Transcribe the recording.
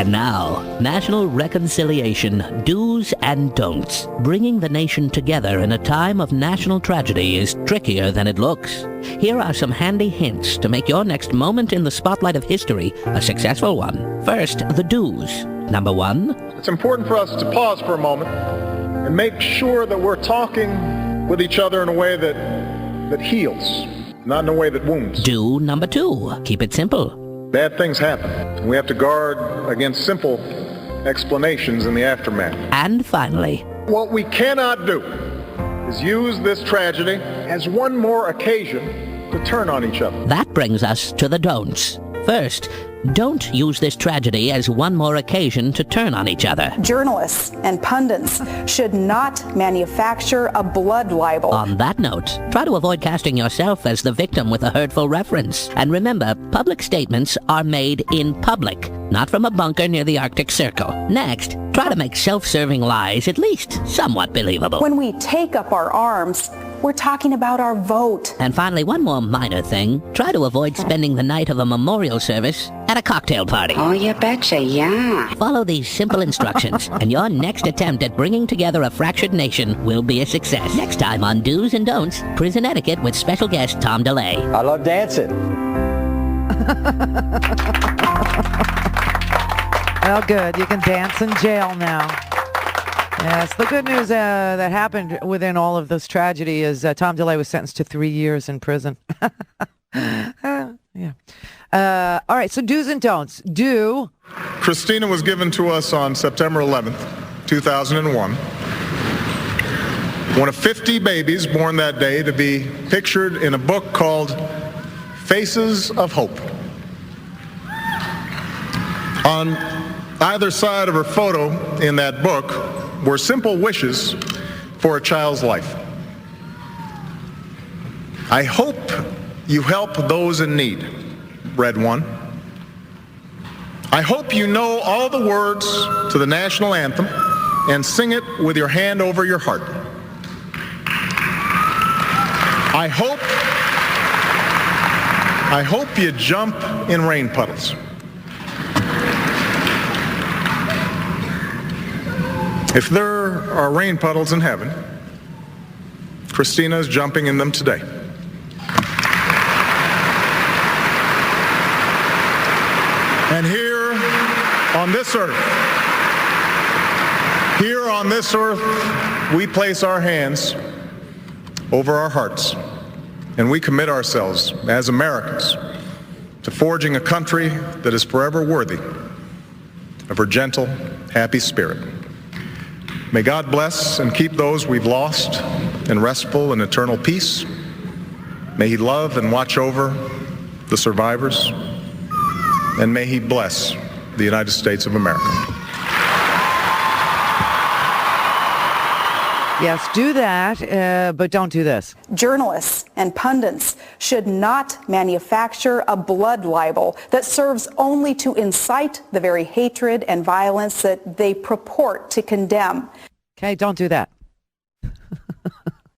And now, National Reconciliation Do's and Don'ts. Bringing the nation together in a time of national tragedy is trickier than it looks. Here are some handy hints to make your next moment in the spotlight of history a successful one. First, the do's. Number 1. It's important for us to pause for a moment and make sure that we're talking with each other in a way that heals, not in a way that wounds. Do number 2. Keep it simple. Bad things happen. We have to guard against simple explanations in the aftermath. And finally, what we cannot do is use this tragedy as one more occasion to turn on each other. That brings us to the don'ts. First, don't use this tragedy as one more occasion to turn on each other. Journalists and pundits should not manufacture a blood libel. On that note, try to avoid casting yourself as the victim with a hurtful reference. And remember, public statements are made in public, not from a bunker near the Arctic Circle. Next, try to make self-serving lies at least somewhat believable. When we take up our arms, we're talking about our vote. And finally, one more minor thing. Try to avoid spending the night of a memorial service at a cocktail party. Oh, you betcha, yeah. Follow these simple instructions, and your next attempt at bringing together a fractured nation will be a success. Next time on Do's and Don'ts, Prison Etiquette with special guest Tom DeLay. I love dancing. Well, good. You can dance in jail now. Yes, the good news that happened within all of this tragedy is Tom DeLay was sentenced to 3 years in prison. Yeah. All right, so do's and don'ts. Do. Christina was given to us on September 11th, 2001. One of 50 babies born that day to be pictured in a book called Faces of Hope. On either side of her photo in that book were simple wishes for a child's life. I hope you help those in need, read one. I hope you know all the words to the national anthem and sing it with your hand over your heart. I hope you jump in rain puddles. If there are rain puddles in heaven, Christina is jumping in them today. And here on this earth, we place our hands over our hearts, and we commit ourselves as Americans to forging a country that is forever worthy of her gentle, happy spirit. May God bless and keep those we've lost in restful and eternal peace. May He love and watch over the survivors. And may He bless the United States of America. Yes, do that, but don't do this. Journalists and pundits should not manufacture a blood libel that serves only to incite the very hatred and violence that they purport to condemn. Okay, don't do that.